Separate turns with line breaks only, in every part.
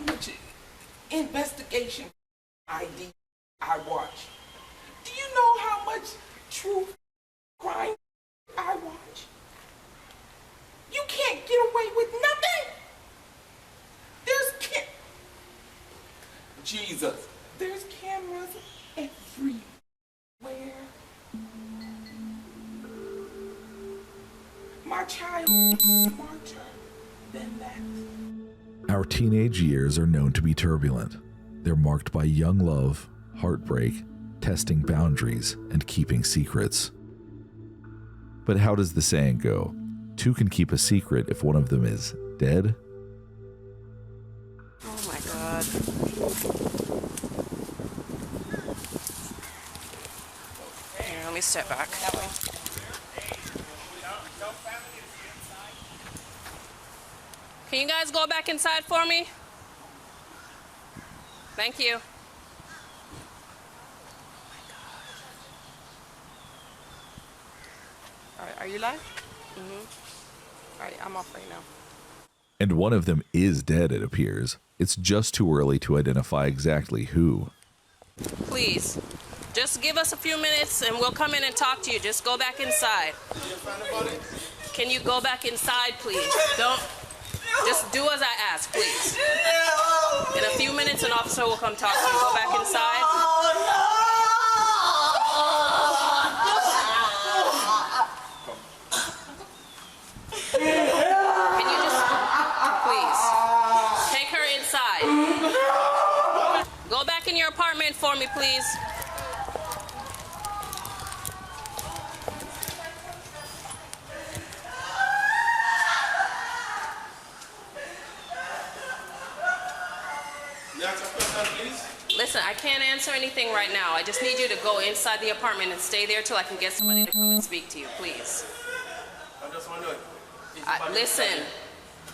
much investigation ID I watch? Do you know how much true crime I watch? You can't get away with nothing. Jesus, there's cameras everywhere. My child is smarter than that.
Our teenage years are known to be turbulent. They're marked by young love, heartbreak, testing boundaries, and keeping secrets. But how does the saying go? Two can keep a secret if one of them is dead?
Oh my God. Here, let me step back. Can you guys go back inside for me? Thank you. All right, are you live? All right, I'm off right now.
And one of them is dead, it appears. It's just too early to identify exactly who.
Please, just give us a few minutes and we'll come in and talk to you. Just go back inside. Can you go back inside, please? Don't. Just do as I ask, please. In a few minutes, an officer will come talk to you. Go back inside. Can you just, please, take her inside. Go back in your apartment for me, please. Listen, I can't answer anything right now. I just need you to go inside the apartment and stay there till I can get somebody to come and speak to you, please.
I'm just wondering.
Listen,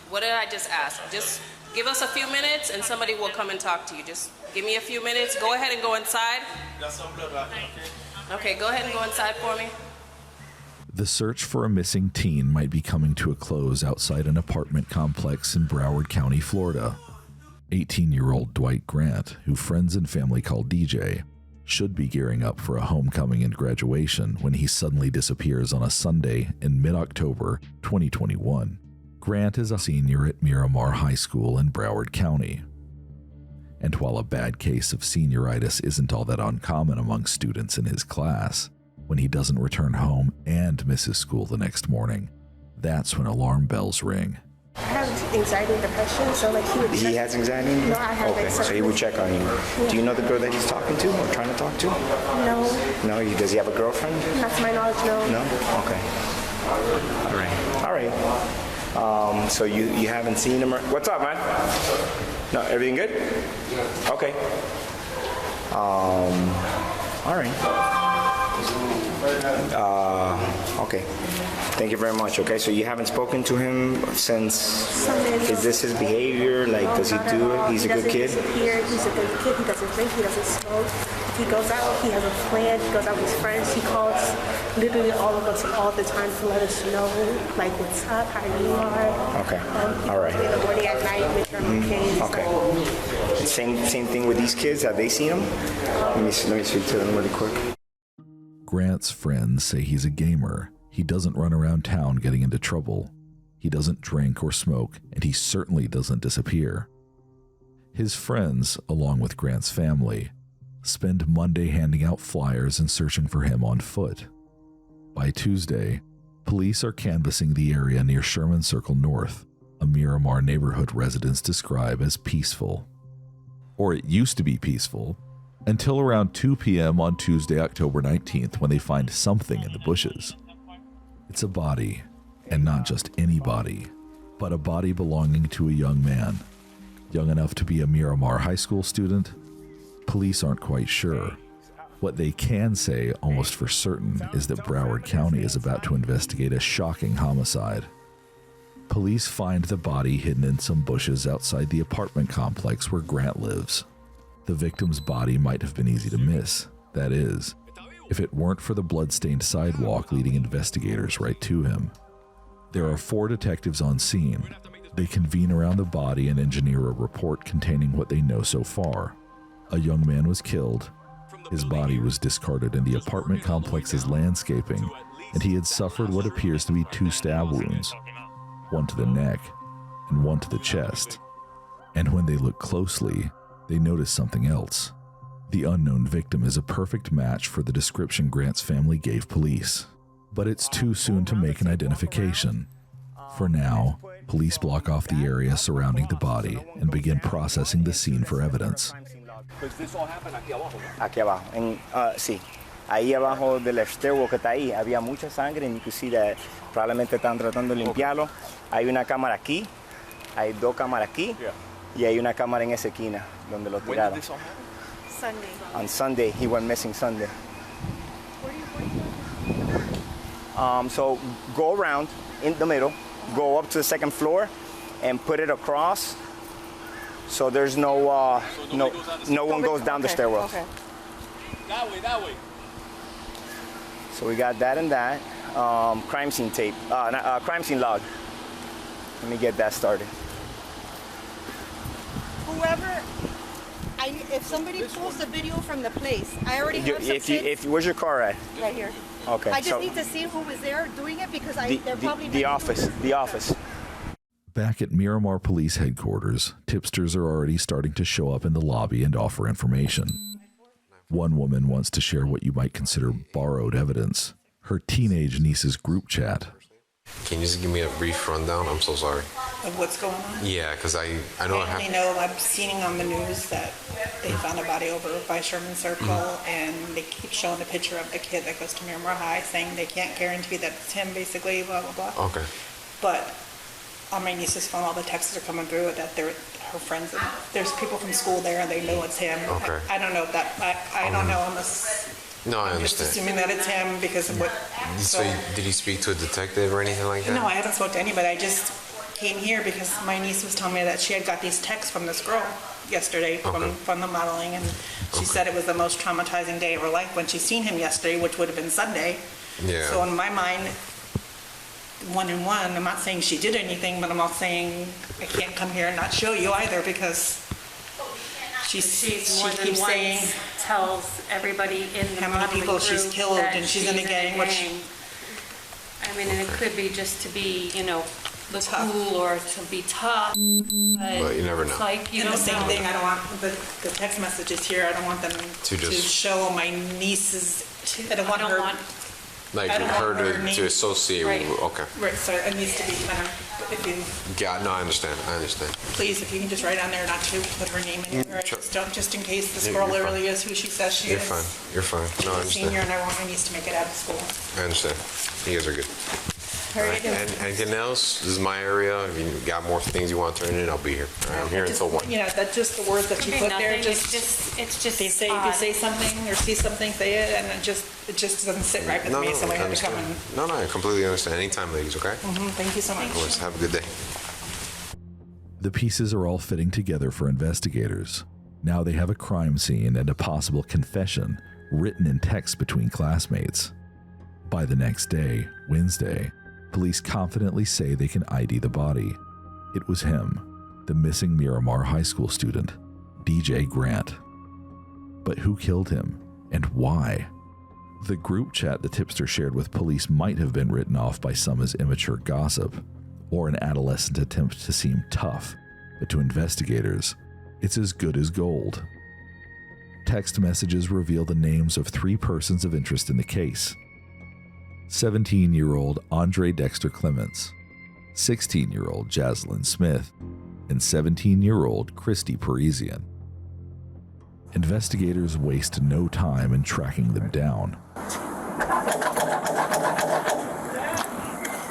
what did I just ask? Just give us a few minutes and somebody will come and talk to you. Just give me a few minutes. Go ahead and go inside.
Got some blood right here, okay?
Okay, go ahead and go inside for me.
The search for a missing teen might be coming to a close outside an apartment complex in Broward County, Florida. 18-year-old Dwight Grant, who friends and family call DJ, should be gearing up for a homecoming and graduation when he suddenly disappears on a Sunday in mid-October 2021. Grant is a senior at Miramar High School in Broward County. And while a bad case of senioritis isn't all that uncommon among students in his class, when he doesn't return home and misses school the next morning, that's when alarm bells ring.
I have anxiety and depression, so like he would check.
He has anxiety?
No, I have
Okay, so he would check on you.
Yeah.
Do you know the girl that he's talking to or trying to talk to?
No,
No, does he have a girlfriend?
not to my knowledge, no.
No? Okay. All right. So you haven't seen him? What's up, man? No, everything good? Okay. All right. Okay. Thank you very much. Okay, so you haven't spoken to him since. Is this his behavior? Like, does he do it? He's a good kid?
He's a good kid. He doesn't drink. He doesn't smoke. If he goes out, he has a plan. He goes out with his friends. He calls literally all of us all the time to let us know, like, what's up, how you are.
Okay. All right.
In the morning, at night, make sure I'm okay.
Okay. Same thing with these kids. Have they seen him? Let me speak to them really quick.
Grant's friends say he's a gamer. He doesn't run around town getting into trouble. He doesn't drink or smoke, and he certainly doesn't disappear. His friends, along with Grant's family, spend Monday handing out flyers and searching for him on foot. By Tuesday, police are canvassing the area near Sherman Circle North, a Miramar neighborhood residents describe as peaceful. Or it used to be peaceful, until around 2 p.m. on Tuesday, October 19th, when they find something in the bushes. It's a body, and not just any body, but a body belonging to a young man. Young enough to be a Miramar High School student? Police aren't quite sure. What they can say, almost for certain, is that Broward County is about to investigate a shocking homicide. Police find the body hidden in some bushes outside the apartment complex where Grant lives. The victim's body might have been easy to miss, that is, if it weren't for the blood-stained sidewalk leading investigators right to him. There are 4 detectives on scene, They convene around the body and engineer a report containing what they know so far. A young man was killed, his body was discarded in the apartment complex's landscaping, and he had suffered what appears to be 2 stab wounds, one to the neck and one to the chest. And when they look closely, they notice something else. The unknown victim is a perfect match for the description Grant's family gave police. But it's too soon to make an identification. For now, police block off the area surrounding the body and begin processing the scene for evidence.
Aquí abajo. Sí. Ahí abajo del stairwell que está ahí había mucha sangre, and you can see that probablemente están tratando de limpiarlo. Hay una cámara aquí, hay 2 cámaras aquí, y hay una cámara en esa esquina donde lo tiraron.
Sunday.
On Sunday, he went missing Sunday. So go around in the middle, go up to the 2nd floor, and put it across. So there's no one goes down the stairwell.
Okay.
That way.
So we got that and that. Crime scene tape, crime scene log. Let me get that started.
Whoever, if somebody pulls the video from the place, I already have some kids
Where's your car at?
right here.
Okay.
I just
so
need to see who was there doing it because they're probably
the office. The office.
Back at Miramar Police Headquarters, tipsters are already starting to show up in the lobby and offer information. One woman wants to share what you might consider borrowed evidence, her teenage niece's group chat.
Can you just give me a brief rundown? I'm so sorry.
Of what's going on?
Yeah, because I know
I only know I've seen on the news that they found a body over by Sherman Circle, and they keep showing the picture of the kid that goes to Miramar High, saying they can't guarantee that it's him, basically, blah, blah, blah.
Okay.
But on my niece's phone, all the texts are coming through that they're her friends. There's people from school there, and they know it's him.
Okay.
I don't know if that. I don't know unless.
No, I
I'm just
understand.
assuming that it's him because of what.
So did he speak to a detective or anything like that?
No, I haven't spoken to anybody. I just came here because my niece was telling me that she had got these texts from this girl yesterday from the modeling, and she said it was the most traumatizing day of her life when she seen him yesterday, which would have been Sunday.
Yeah.
So in my mind, 1 and 1, I'm not saying she did anything, but I'm not saying I can't come here and not show you either because she
more than
keeps
once
saying
tells everybody in the
how many
modeling
people she's
group
killed
that
and she's in a gang, which.
I mean, and it could be just to be, look cool or to be tough. But
you never know.
It's like you
And the
don't
same
know.
thing, I don't want the text messages here. I don't want them to
just-
show my nieces. I don't want her.
Like
I don't
her
want her
to
name.
associate
Right.
with, okay.
Right, so it needs to be kind of. If you
Yeah, no, I understand.
please, if you can just write on there not to put her name in there,
Sure.
just in case this
Yeah,
girl
you're
really is who she says she
You're
is.
fine. You're fine. No, I
She's a senior,
understand.
and I want my niece to make it out of school.
I understand. You guys are good. All right. And anything else? This is my area. If you got more things you want to turn in, I'll be here. All right, I'm here until 1.
Yeah, that's just the words that you
Could be
put there.
nothing.
Just
It's just
they say if you
odd.
say something or see something, say it, and it just doesn't sit right with
No,
me.
no,
So I
I
have to come
understand.
and.
No, I completely understand. Anytime, ladies, okay?
Thank you so much.
Of course. Have a good day.
The pieces are all fitting together for investigators. Now they have a crime scene and a possible confession written in text between classmates. By the next day, Wednesday, police confidently say they can ID the body. It was him, the missing Miramar High School student, DJ Grant. But who killed him, and why? The group chat the tipster shared with police might have been written off by some as immature gossip, or an adolescent attempt to seem tough, but to investigators, it's as good as gold. Text messages reveal the names of 3 persons of interest in the case: 17-year-old Andre Dexter Clements, 16-year-old Jaslyn Smith, and 17-year-old Christie Parisien. Investigators waste no time in tracking them down.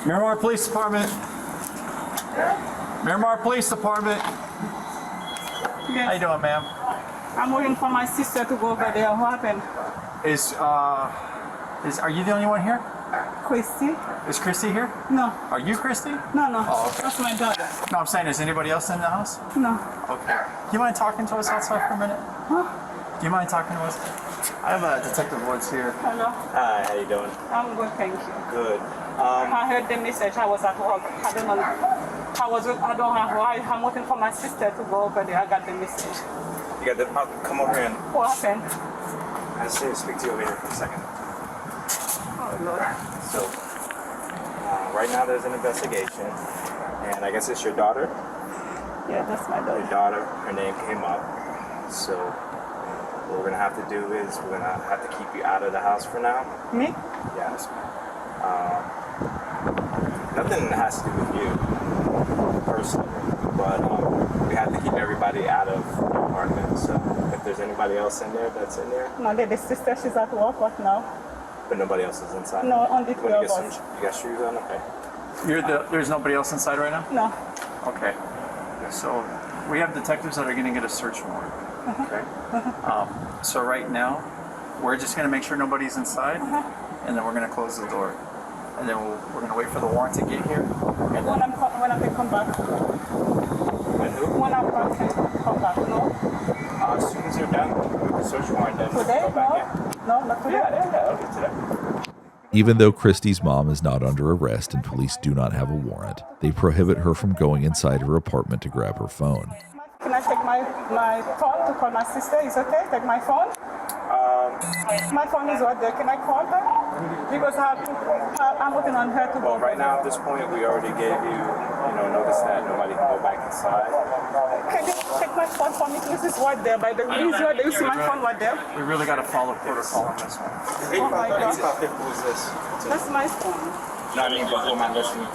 Miramar Police Department. Miramar Police Department. How you doing, ma'am?
I'm waiting for my sister to go over there. What happened?
Are you the only one here?
Christy?
Is Christy here?
No.
Are you Christy?
No.
Oh, okay.
That's my daughter.
No, I'm saying, is anybody else in the house?
No.
Okay. Do you mind talking to us outside for a minute?
Huh?
Do you mind talking to us? I have Detective Woods here.
Hello.
Hi, how you doing?
I'm good, thank you.
Good.
I heard the message. I was at work. I don't know how I don't have ride. I'm waiting for my sister to go over there. I got the message.
You got the, come over here and
What happened?
I just need to speak to you over here for a second.
Oh, Lord.
So, right now there's an investigation, and I guess it's your daughter?
Yeah, that's my daughter.
Your daughter, her name came up. So, what we're gonna have to do is we're gonna have to keep you out of the house for now.
Me?
Yes. Nothing has to do with you personally, but we have to keep everybody out of the apartment. So if there's anybody else in there that's in there,
No, the sister, she's at work right now.
but nobody else is inside.
No, only
When
three
you
of
get
us.
you got shoes on, okay.
There's nobody else inside right now?
No.
Okay. So we have detectives that are going to get a search warrant. Okay. So right now, we're just going to make sure nobody's inside, and then we're going to close the door, and then we're going to wait for the warrant to get here. And
When I come back.
When who?
When I come back, no?
As soon as you're done with the search warrant, then
Today?
go back in.
No, not today.
Yeah, okay, today.
Even though Christie's mom is not under arrest and police do not have a warrant, they prohibit her from going inside her apartment to grab her phone.
Can I take my phone to call my sister? Is okay? Take my phone? My phone is right there. Can I call her? Because I'm working on her to
Well,
go.
right now at this point, we already gave you, notice that nobody can go back inside.
Can you take my phone for me? This is right there. By the way, right there. You see my phone right there?
we really got to follow protocol on this one.
Oh my God.
Who is this?
That's my phone.
No, I mean, but who am I listening to?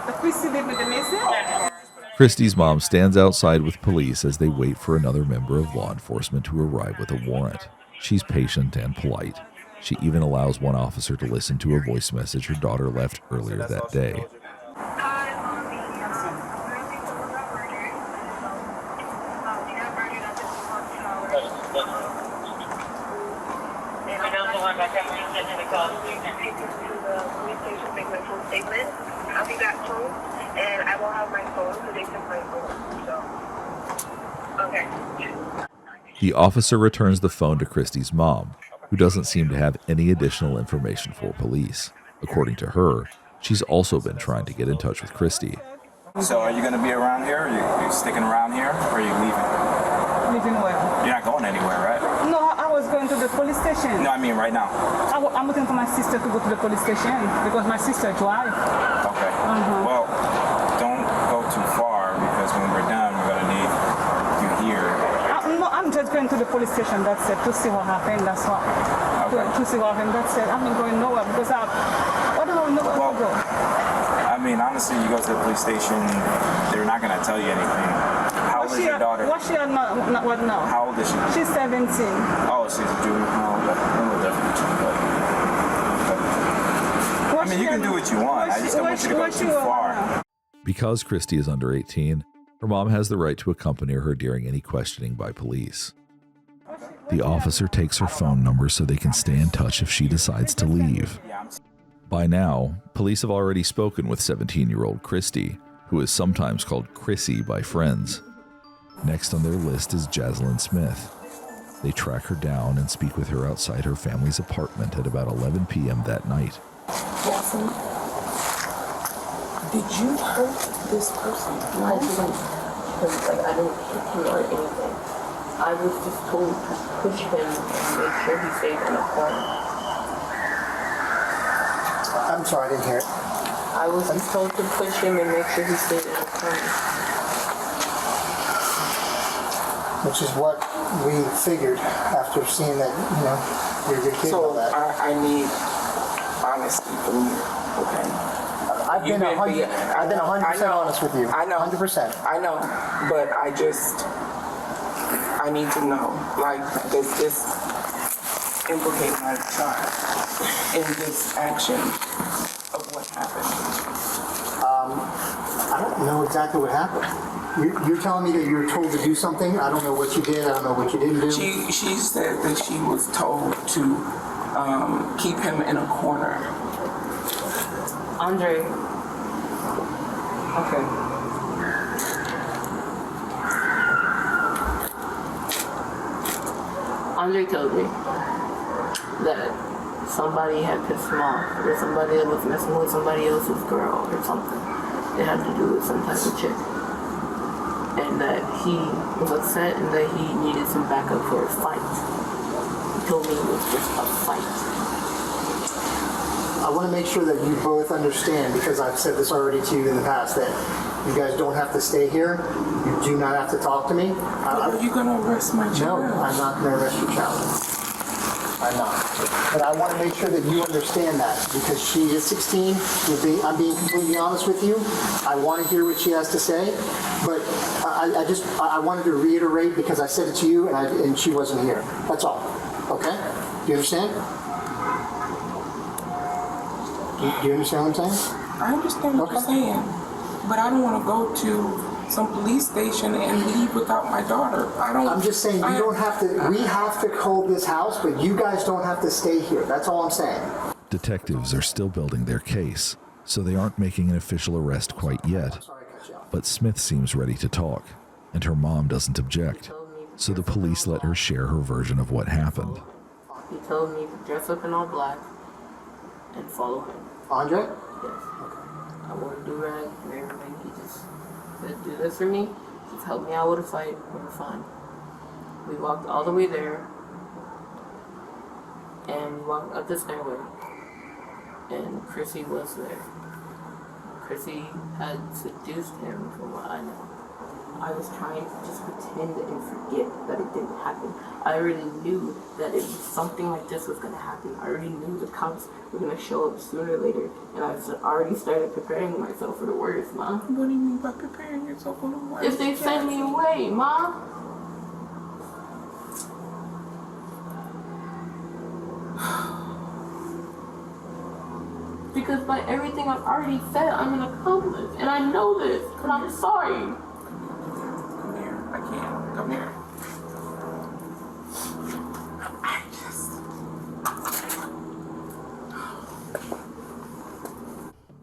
The Christie gave me the message.
Christie's mom stands outside with police as they wait for another member of law enforcement to arrive with a warrant. She's patient and polite. She even allows one officer to listen to a voice message her daughter left earlier that day.
I'll be back home, and I will have my phone, so they took my phone. So, okay.
The officer returns the phone to Christie's mom, who doesn't seem to have any additional information for police. According to her, she's also been trying to get in touch with Christie.
So are you going to be around here? Are you sticking around here? Or are you leaving?
Leaving where?
You're not going anywhere, right?
No, I was going to the police station.
No, I mean right now.
I'm waiting for my sister to go to the police station because my sister drives.
Okay. Well, don't go too far because when we're done, we're going to need you here.
No, I'm just going to the police station, that's it, to see what happened, that's all.
Okay.
To see what happened, that's it. I'm not going nowhere because I don't know nowhere to go.
I mean, honestly, you go to the police station, they're not going to tell you anything. How old is your daughter?
What she what now?
How old is she?
She's 17.
Oh, she's a juvenile. We'll definitely check that. I mean, you can do what you want. I just don't want you to go too far.
Because Christie is under 18, her mom has the right to accompany her during any questioning by police. The officer takes her phone number so they can stay in touch if she decides to leave. By now, police have already spoken with 17-year-old Christie, who is sometimes called Chrissy by friends. Next on their list is Jaslyn Smith. They track her down and speak with her outside her family's apartment at about 11 p.m. that night.
Jaslyn, did you hurt this person? No, I didn't. Because I didn't hit him or anything. I was just told to push him and make sure he stayed in the corner.
I'm sorry, I didn't hear it.
I was just told to push him and make sure he stayed in the corner.
Which is what we figured after seeing that, you're a good kid.
So I need honesty from you, okay?
I've been 100% honest with you.
I know.
100%.
I know, but I need to know, like, does this implicate my child in this action of what happened?
I don't know exactly what happened. You're telling me that you were told to do something? I don't know what you did. I don't know what you didn't do.
She said that she was told to keep him in a corner. Andre. Okay. Andre told me that somebody had pissed him off, or somebody that was messing with somebody else's girl or something. it had to do with some type of chick. And that he was upset and that he needed some backup for a fight. He told me it was just a fight.
I want to make sure that you both understand, because I've said this already to you in the past, that you guys don't have to stay here. You do not have to talk to me.
Are you going to arrest my child?
No, I'm not going to arrest your child. I'm not. But I want to make sure that you understand that, because she is 16. I'm being completely honest with you. I want to hear what she has to say, but I wanted to reiterate, because I said it to you and she wasn't here. That's all. Okay? Do you understand? Do you understand what I'm saying?
I understand what you're saying, but I don't want to go to some police station and leave without my daughter.
I'm just saying you don't have to. We have to hold this house, but you guys don't have to stay here. That's all I'm saying.
Detectives are still building their case, so they aren't making an official arrest quite yet. But Smith seems ready to talk, and her mom doesn't object, so the police let her share her version of what happened.
He told me to dress up in all black and follow him.
Andre?
Yes. I wore a do-rag and everything. He just said, do this for me. Just help me out with a fight. We're fine. We walked all the way there. And we walked up the stairway. And Chrissy was there. Chrissy had seduced him, from what I know. I was trying to just pretend and forget that it didn't happen. I already knew that if something like this was going to happen, I already knew the cops were going to show up sooner or later, and I already started preparing myself for the worst, Ma.
What do you mean by preparing yourself for the worst?
If they send me away, Ma. Because by everything I've already said, I'm an accomplice, and I know this, but I'm sorry.
Come here. I can't. Come here.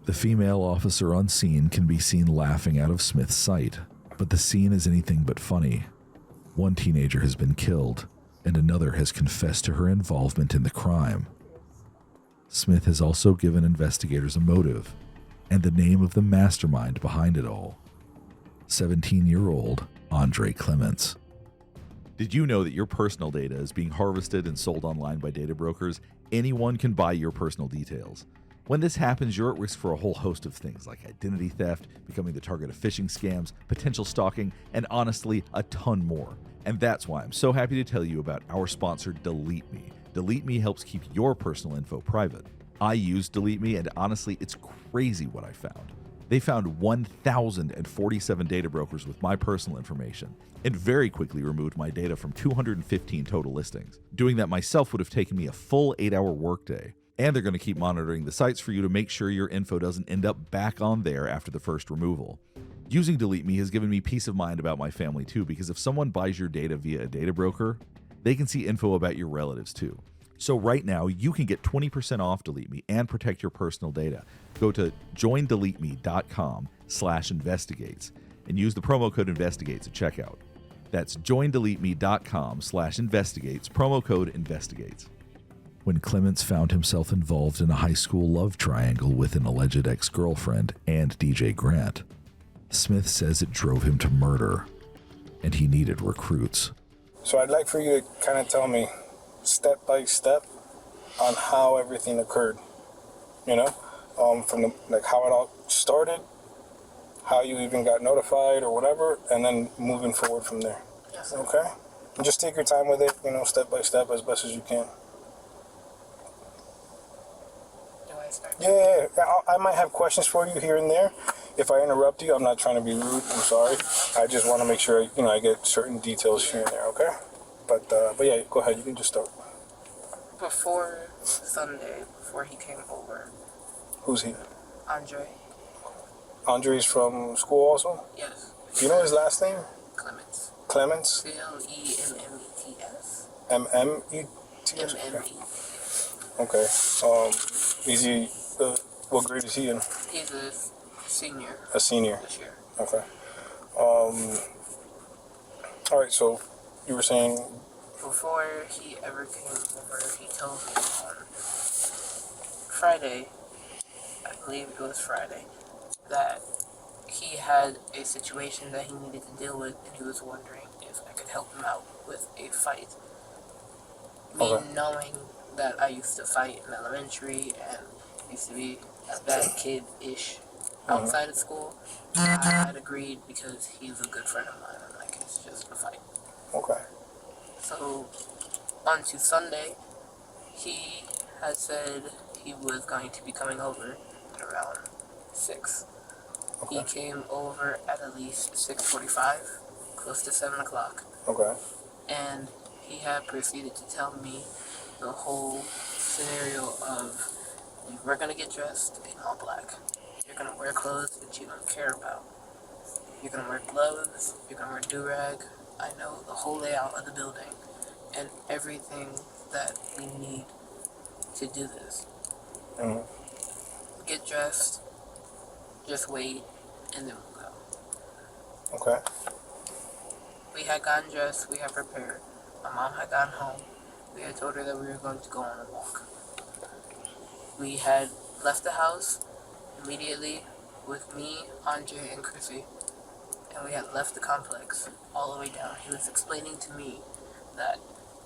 The female officer on scene can be seen laughing out of Smith's sight, but the scene is anything but funny. One teenager has been killed, and another has confessed to her involvement in the crime. Smith has also given investigators a motive and the name of the mastermind behind it all: 17-year-old Andre Clements. Did you know that your personal data is being harvested and sold online by data brokers? Anyone can buy your personal details. When this happens, you're at risk for a whole host of things like identity theft, becoming the target of phishing scams, potential stalking, and honestly, a ton more. And that's why I'm so happy to tell you about our sponsor, Delete Me. Delete Me helps keep your personal info private. I use Delete Me, and honestly, it's crazy what I found. They found 1,047 data brokers with my personal information and very quickly removed my data from 215 total listings. Doing that myself would have taken me a full 8-hour workday. And they're going to keep monitoring the sites for you to make sure your info doesn't end up back on there after the first removal. Using Delete Me has given me peace of mind about my family too, because if someone buys your data via a data broker, they can see info about your relatives too. So right now, you can get 20% off Delete Me and protect your personal data. Go to joindeleteme.com/investigates and use the promo code investigates at checkout. That's joindeleteme.com/investigates, promo code investigates. When Clements found himself involved in a high school love triangle with an alleged ex-girlfriend and DJ Grant, Smith says it drove him to murder, and he needed recruits.
So I'd like for you to kind of tell me step by step on how everything occurred, you know, from the, like how it all started, how you even got notified or whatever, and then moving forward from there. Yes, okay? And just take your time with it, you know, step by step as best as you can. Yeah, I might have questions for you here and there. If I interrupt you, I'm not trying to be rude. I'm sorry. I just want to make sure, you know, I get certain details here and there, okay? But yeah, go ahead. You can just start.
Before Sunday, before he came over.
Who's he?
Andre.
Andre's from school also?
Yes.
Do you know his last name?
Clements.
Clements?
Clements.
M-M-E-T-S? Okay. Is he, what grade is he in?
He's a senior.
A senior?
This year.
Okay. All right, so you were saying?
Before he ever came over, he told me on Friday, I believe it was Friday, that he had a situation that he needed to deal with, and he was wondering if I could help him out with a fight. Me knowing that I used to fight in elementary and used to be a bad kid-ish outside of school, I had agreed because he's a good friend of mine. I'm like, it's just a fight.
Okay.
So, on to Sunday, he had said he was going to be coming over at around 6.
Okay.
He came over at least 6:45, close to 7 o'clock.
Okay.
And he had proceeded to tell me the whole scenario of, we're going to get dressed in all black. You're going to wear clothes that you don't care about. You're going to wear gloves. You're going to wear do-rag. I know the whole layout of the building and everything that we need to do this.
Mm-hmm.
Get dressed, just wait, and then we'll go.
Okay.
We had gotten dressed, we had prepared. My mom had gotten home. We had told her that we were going to go on a walk. We had left the house immediately with me, Andre, and Chrissy, and we had left the complex all the way down. He was explaining to me that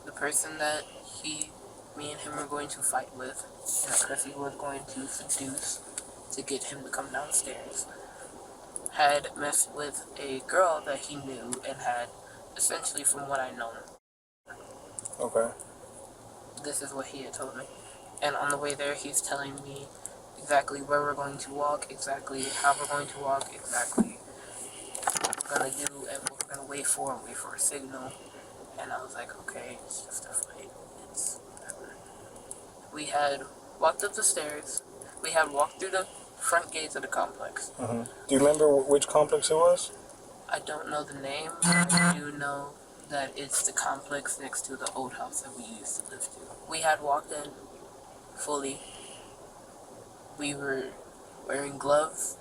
the person that me and him were going to fight with, and that Chrissy was going to seduce to get him to come downstairs, had messed with a girl that he knew and had, essentially from what I know.
Okay.
This is what he had told me. And on the way there, he's telling me exactly where we're going to walk, exactly how we're going to walk, exactly what we're going to do, and what we're going to wait for a signal. And I was like, okay, it's just a fight. It's whatever. We had walked up the stairs. We had walked through the front gates of the complex.
Mm-hmm. Do you remember which complex it was?
I don't know the name. I do know that it's the complex next to the old house that we used to live to. We had walked in fully. We were wearing gloves,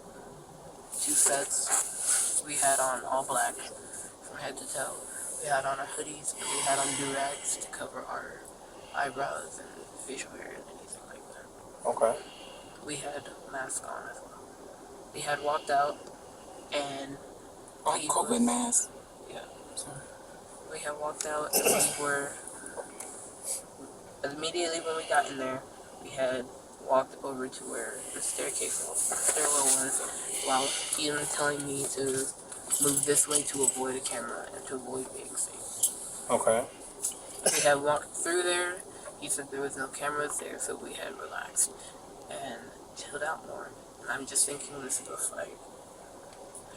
2 sets. We had on all black from head to toe. We had on our hoodies, and we had on do-rags to cover our eyebrows and facial hair and anything like that.
Okay.
We had masks on as well. We had walked out, and
COVID mask?
Yeah. We had walked out, and we were immediately when we got in there, we had walked over to where the stairwell was, while he was telling me to move this way to avoid a camera and to avoid being seen.
Okay.
We had walked through there. He said there was no cameras there, so we had relaxed and chilled out more. And I'm just thinking this is a fight.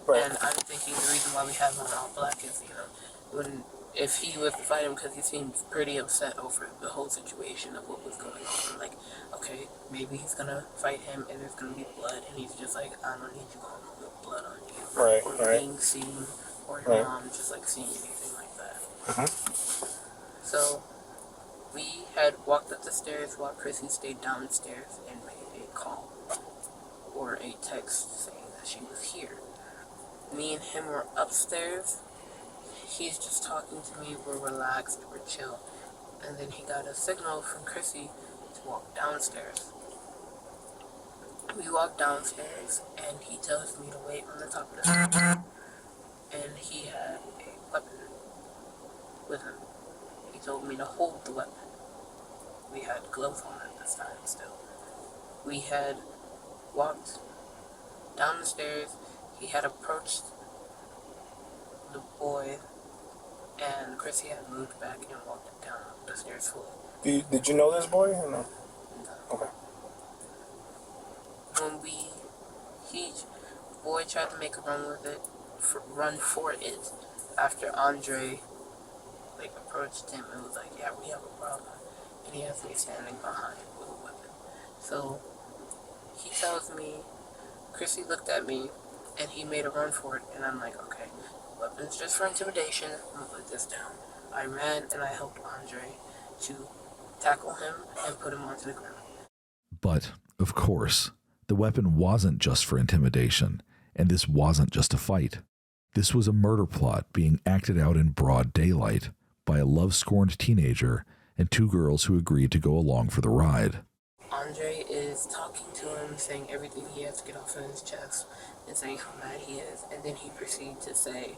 Right.
And I'm thinking the reason why we have on all black is, if he was to fight him, because he seemed pretty upset over the whole situation of what was going on. I'm like, okay, maybe he's gonna fight him and there's gonna be blood, and he's just like, I don't need you home with blood on you.
Right,
or
right.
being seen, or your mom just like seeing anything like that.
Mm-hmm.
So we had walked up the stairs while Chrissy stayed downstairs and made a call or a text saying that she was here. Me and him were upstairs. He's just talking to me, we're relaxed, we're chill. And then he got a signal from Chrissy to walk downstairs. We walk downstairs, and he tells me to wait on the top of the stairs. And he had a weapon with him. He told me to hold the weapon. We had gloves on at this time still. We had walked down the stairs. He had approached the boy, and Chrissy had moved back and walked down the stairs fully.
Did you know this boy or no? Okay.
When the boy tried to make a run for it, after Andre approached him and was like, yeah, we have a problem. And he has me standing behind with a weapon. So he tells me, Chrissy looked at me, and he made a run for it, and I'm like, okay, weapon's just for intimidation, I'm gonna put this down. I ran and I helped Andre to tackle him and put him onto the ground.
But, of course, the weapon wasn't just for intimidation, and this wasn't just a fight. This was a murder plot being acted out in broad daylight by a love-scorned teenager and 2 girls who agreed to go along for the ride.
Andre is talking to him, saying everything he has to get off of his chest. and saying how mad he is, and then he proceeded to say,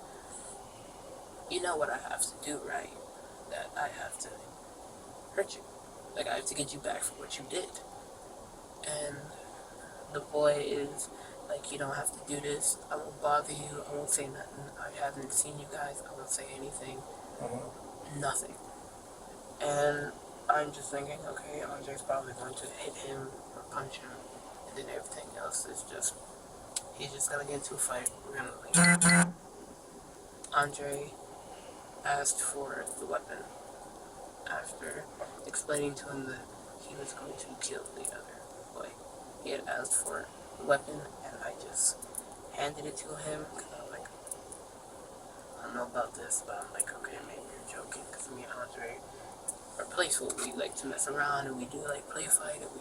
you know what I have to do, right? That I have to hurt you. Like, I have to get you back for what you did. And the boy is like, you don't have to do this. I won't bother you. I won't say nothing. I haven't seen you guys. I won't say anything. Nothing. And I'm just thinking, okay, Andre's probably going to hit him or punch him, and then everything else is just, he's just gonna get into a fight. We're gonna leave. Andre asked for the weapon after explaining to him that he was going to kill the other boy. He had asked for the weapon, and I just handed it to him, because I was like, I don't know about this, but I'm like, okay, maybe you're joking, because me and Andre are playful. We like to mess around, and we do like play fight, and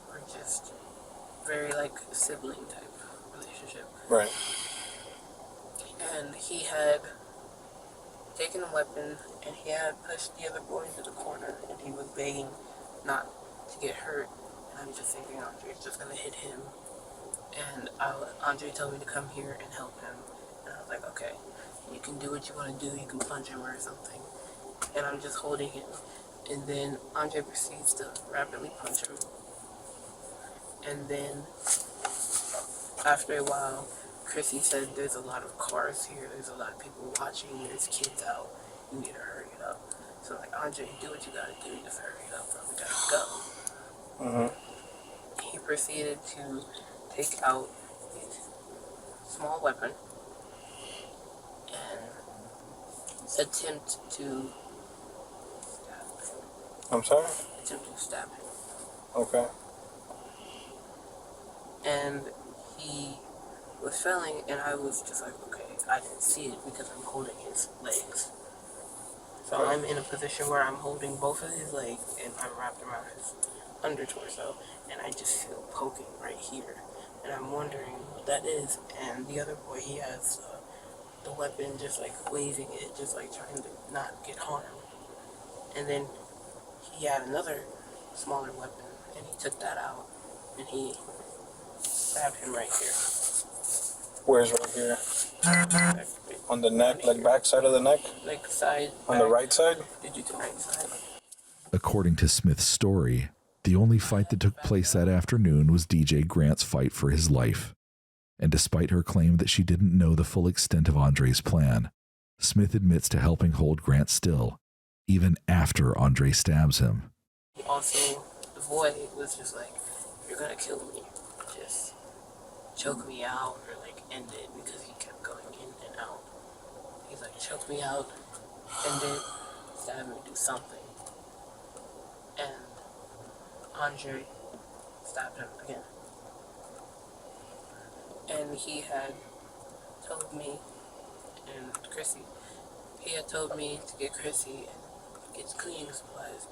we're just very like sibling type relationship.
Right.
And he had taken a weapon, and he had pushed the other boy into the corner, and he was begging not to get hurt. And I'm just thinking, Andre's just gonna hit him. And Andre told me to come here and help him. And I was like, okay, you can do what you want to do. You can punch him or something. And I'm just holding him. And then Andre proceeds to rapidly punch him. And then after a while, Chrissy said, there's a lot of cars here. There's a lot of people watching. There's kids out. You need to hurry it up. So I'm like, Andre, do what you gotta do. Just hurry it up, bro. We gotta go. He proceeded to take out a small weapon and attempt to
I'm sorry?
Attempt to stab him.
Okay.
And he was failing, and I was just like, okay, I didn't see it because I'm holding his legs. So I'm in a position where I'm holding both of his legs, and I'm wrapped around his under torso, and I just feel poking right here. And I'm wondering what that is. And the other boy, he has the weapon just like waving it, just like trying to not get harmed. And then he had another smaller weapon, and he took that out, and he stabbed him right here.
Where's right here? On the neck, like back side of the neck?
Like side.
On the right side?
Did you do right side?
According to Smith's story, the only fight that took place that afternoon was DJ Grant's fight for his life. And despite her claim that she didn't know the full extent of Andre's plan, Smith admits to helping hold Grant still, even after Andre stabs him.
Also, the boy was just like, you're gonna kill me. Just choke me out or like end it, because he kept going in and out. He's like, choke me out, end it, stab me, do something. And Andre stabbed him again. And he had told me, and Chrissy, he had told me to get Chrissy and get cleaning supplies.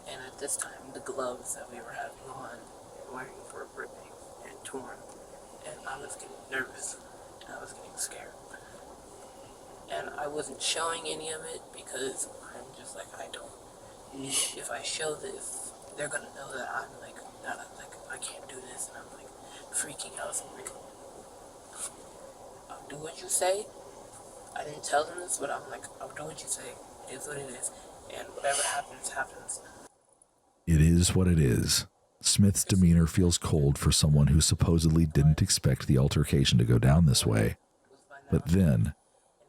And at this time, the gloves that we were having on and wearing were ripping and torn. And I was getting nervous, and I was getting scared. And I wasn't showing any of it because I'm just like, I don't need it. If I show this, they're gonna know that I'm like, I can't do this, and I'm like freaking out. So I'm like, I'll do what you say. I didn't tell them this, but I'm like, I'll do what you say. It is what it is, and whatever happens, happens.
It is what it is. Smith's demeanor feels cold for someone who supposedly didn't expect the altercation to go down this way. But then,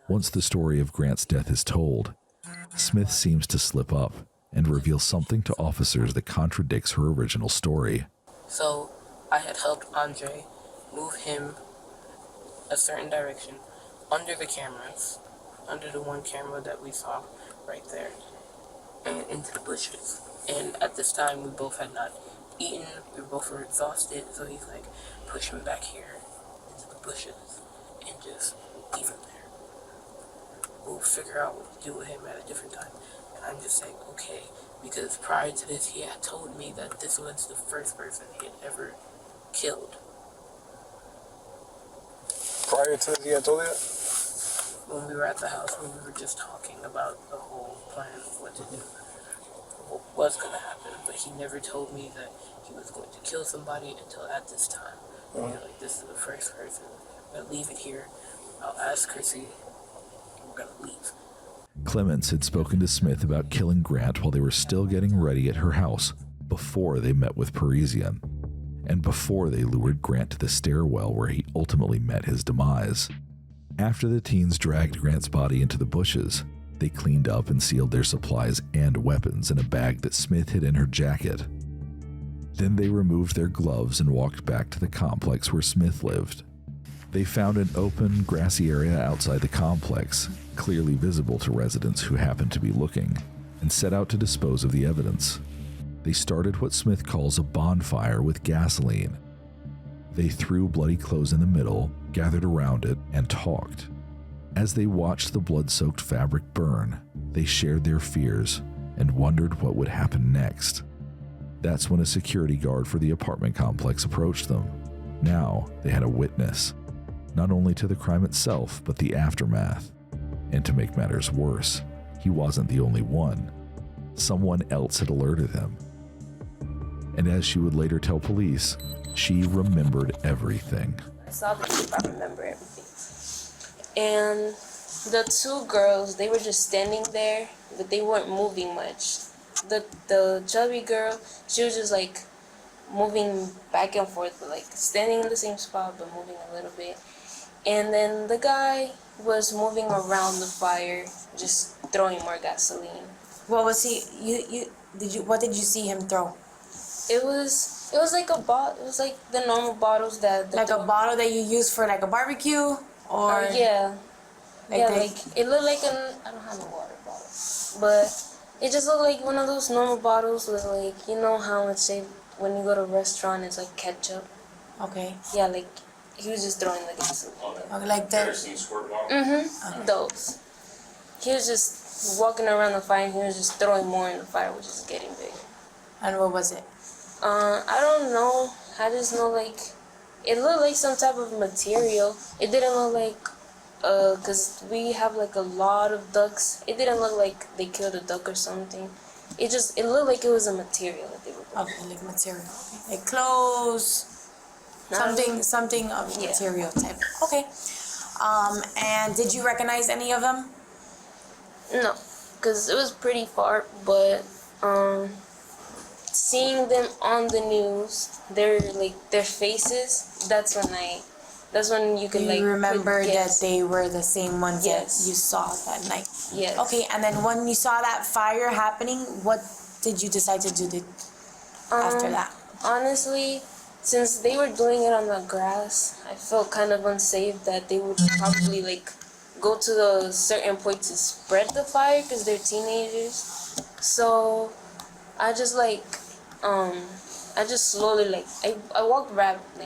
once the story of Grant's death is told, Smith seems to slip up and reveal something to officers that contradicts her original story.
So I had helped Andre move him a certain direction under the cameras, under the one camera that we saw right there, and into the bushes. And at this time, we both had not eaten, we both were exhausted, so he's like, push me back here into the bushes and just leave him there. We'll figure out what to do with him at a different time. And I'm just saying, okay, because prior to this, he had told me that this was the first person he had ever killed.
Prior to this, he had told you that?
When we were at the house, when we were just talking about the whole plan of what to do, what was going to happen, but he never told me that he was going to kill somebody until at this time. Like, this is the first person gonna leave it here. I'll ask Chrissy. We're gonna leave.
Clements had spoken to Smith about killing Grant while they were still getting ready at her house, before they met with Parisien, and before they lured Grant to the stairwell where he ultimately met his demise. After the teens dragged Grant's body into the bushes, they cleaned up and sealed their supplies and weapons in a bag that Smith hid in her jacket. Then they removed their gloves and walked back to the complex where Smith lived. They found an open, grassy area outside the complex, clearly visible to residents who happened to be looking, and set out to dispose of the evidence. They started what Smith calls a bonfire with gasoline. They threw bloody clothes in the middle, gathered around it, and talked. As they watched the blood-soaked fabric burn, they shared their fears and wondered what would happen next. That's when a security guard for the apartment complex approached them. Now they had a witness, not only to the crime itself, but the aftermath. And to make matters worse, he wasn't the only one. Someone else had alerted him. And as she would later tell police, she remembered everything.
I saw the tape, I remember everything. And the two girls, they were just standing there, but they weren't moving much. The chubby girl, she was just like moving back and forth, but like standing in the same spot, but moving a little bit. And then the guy was moving around the fire, just throwing more gasoline.
What was he? What did you see him throw?
It was like a bottle. It was like the normal bottles that.
Like a bottle that you use for like a barbecue, or
yeah,
like
yeah. Like it looked like I don't have a water bottle, but it just looked like one of those normal bottles with like, you know how let's say when you go to a restaurant it's like ketchup.
Okay.
Yeah, like he was just throwing the gasoline.
Okay, like that.
Okay. Those. He was just walking around the fire and he was just throwing more in the fire, which is getting bigger.
And what was it?
I don't know. I just know like it looked like some type of material. It didn't look like cause we have like a lot of ducks. It didn't look like they killed a duck or something. It looked like it was a material that they were putting.
Okay, like material. Like clothes. Something of material type. Okay. And did you recognize any of them?
No, because it was pretty far, but seeing them on the news, their faces, that's when you can
remember that they were the same ones that you saw that night.
Yes.
Okay, and then when you saw that fire happening, what did you decide to do after that?
Honestly, since they were doing it on the grass, I felt kind of unsafe that they would probably like go to a certain point to spread the fire because they're teenagers. So I just slowly I walked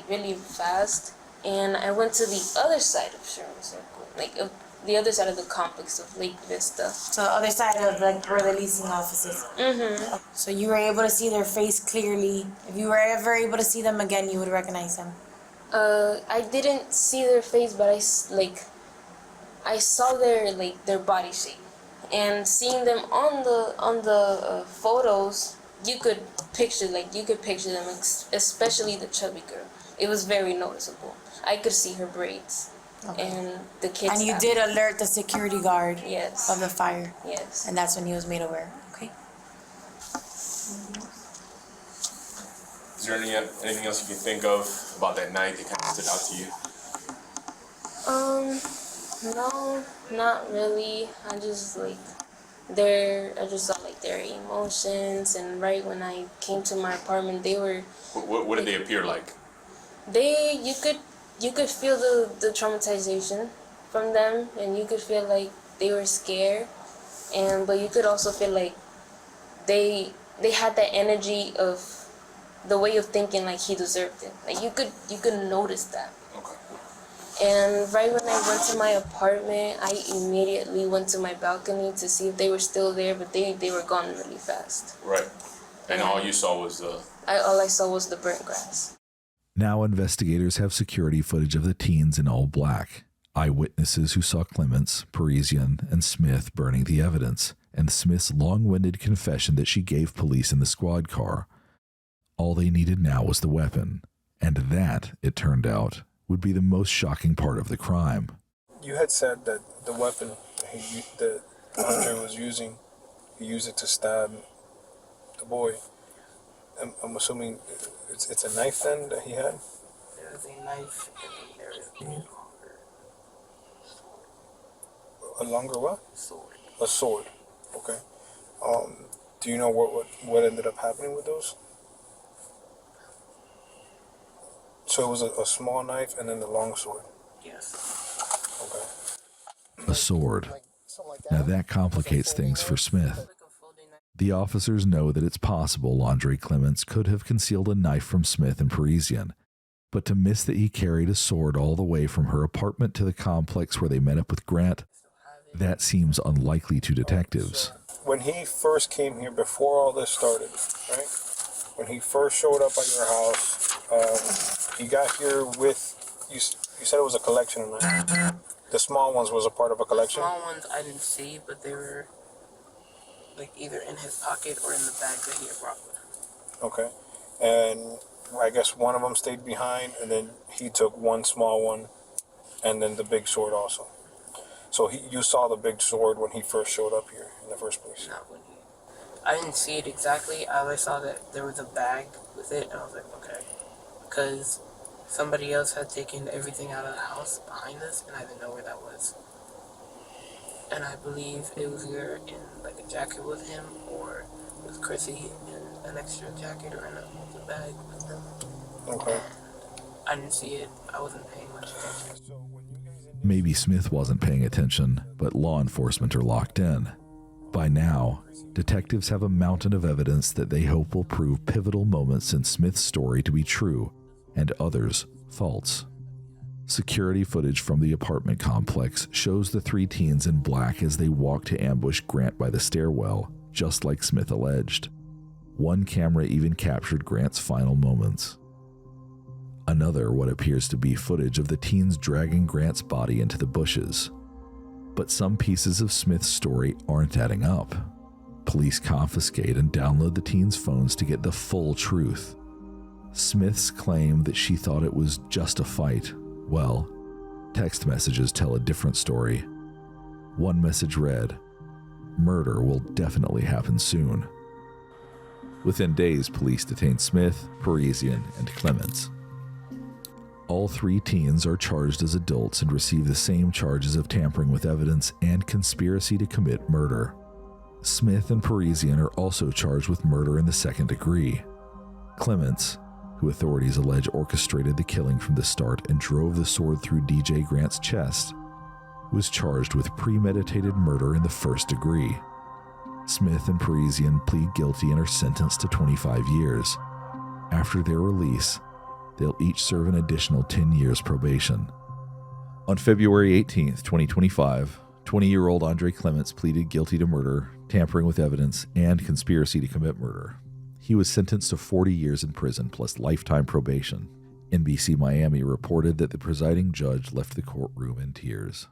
really fast, and I went to the other side of Sherman Circle, the other side of the complex of Lake Vista.
So the other side of where the leasing offices.
Mm-hmm.
So you were able to see their face clearly. If you were ever able to see them again, you would recognize them.
I didn't see their face, but I saw their body shape, and seeing them on the photos, you could picture them, especially the chubby girl. It was very noticeable. I could see her braids. Okay. And the kids.
And you did alert the security guard.
Yes.
Of the fire.
Yes.
And that's when he was made aware. Okay.
Is there anything else you can think of about that night that kind of stood out to you?
No, not really. I just saw their emotions, and right when I came to my apartment, they were.
What did they appear like?
You could feel the traumatization from them, and you could feel like they were scared, but you could also feel like they had that energy of the way of thinking like he deserved it. Like you could notice that.
Okay.
And right when I went to my apartment, I immediately went to my balcony to see if they were still there, but they were gone really fast.
Right. And all you saw was
all I saw was the burnt grass.
Now investigators have security footage of the teens in all black, eyewitnesses who saw Clements, Parisien, and Smith burning the evidence, and Smith's long-winded confession that she gave police in the squad car. All they needed now was the weapon, and that, it turned out, would be the most shocking part of the crime.
You had said that the weapon that Andre was using, he used it to stab the boy. I'm assuming it's a knife then that he had?
There is a knife and there is a longer sword.
A longer what?
Sword.
A sword. Okay. Do you know what ended up happening with those? So it was a small knife and then the long sword?
Yes.
Okay.
A sword. Now that complicates things for Smith. The officers know that it's possible Andre Clements could have concealed a knife from Smith and Parisien, but to miss that he carried a sword all the way from her apartment to the complex where they met up with Grant, that seems unlikely to detectives.
When he first came here, before all this started, right? When he first showed up at your house, he got here with, you said it was a collection of knives. The small ones was a part of a collection?
The small ones I didn't see, but they were like either in his pocket or in the bag that he had brought with him.
Okay. And I guess one of them stayed behind, and then he took one small one, and then the big sword also. So you saw the big sword when he first showed up here in the first place?
Not when I didn't see it exactly. I saw that there was a bag with it, and I was like, okay. Because somebody else had taken everything out of the house behind us, and I didn't know where that was. And I believe it was either in like a jacket with him, or with Chrissy in an extra jacket, or in a bag with them.
Okay.
I didn't see it. I wasn't paying much attention.
Maybe Smith wasn't paying attention, but law enforcement are locked in. By now, detectives have a mountain of evidence that they hope will prove pivotal moments in Smith's story to be true and others false. Security footage from the apartment complex shows the three teens in black as they walk to ambush Grant by the stairwell, just like Smith alleged. One camera even captured Grant's final moments. Another what appears to be footage of the teens dragging Grant's body into the bushes. But some pieces of Smith's story aren't adding up. Police confiscate and download the teens' phones to get the full truth. Smith's claim that she thought it was just a fight, well, text messages tell a different story. One message read, "Murder will definitely happen soon." Within days, police detained Smith, Parisien, and Clements. All three teens are charged as adults and receive the same charges of tampering with evidence and conspiracy to commit murder. Smith and Parisien are also charged with murder in the second degree. Clements, who authorities allege orchestrated the killing from the start and drove the sword through DJ Grant's chest, was charged with premeditated murder in the first degree. Smith and Parisien plead guilty and are sentenced to 25 years. After their release, they'll each serve an additional 10 years probation. On February 18th, 2025, 20-year-old Andre Clements pleaded guilty to murder, tampering with evidence, and conspiracy to commit murder. He was sentenced to 40 years in prison plus lifetime probation. NBC Miami reported that the presiding judge left the courtroom in tears.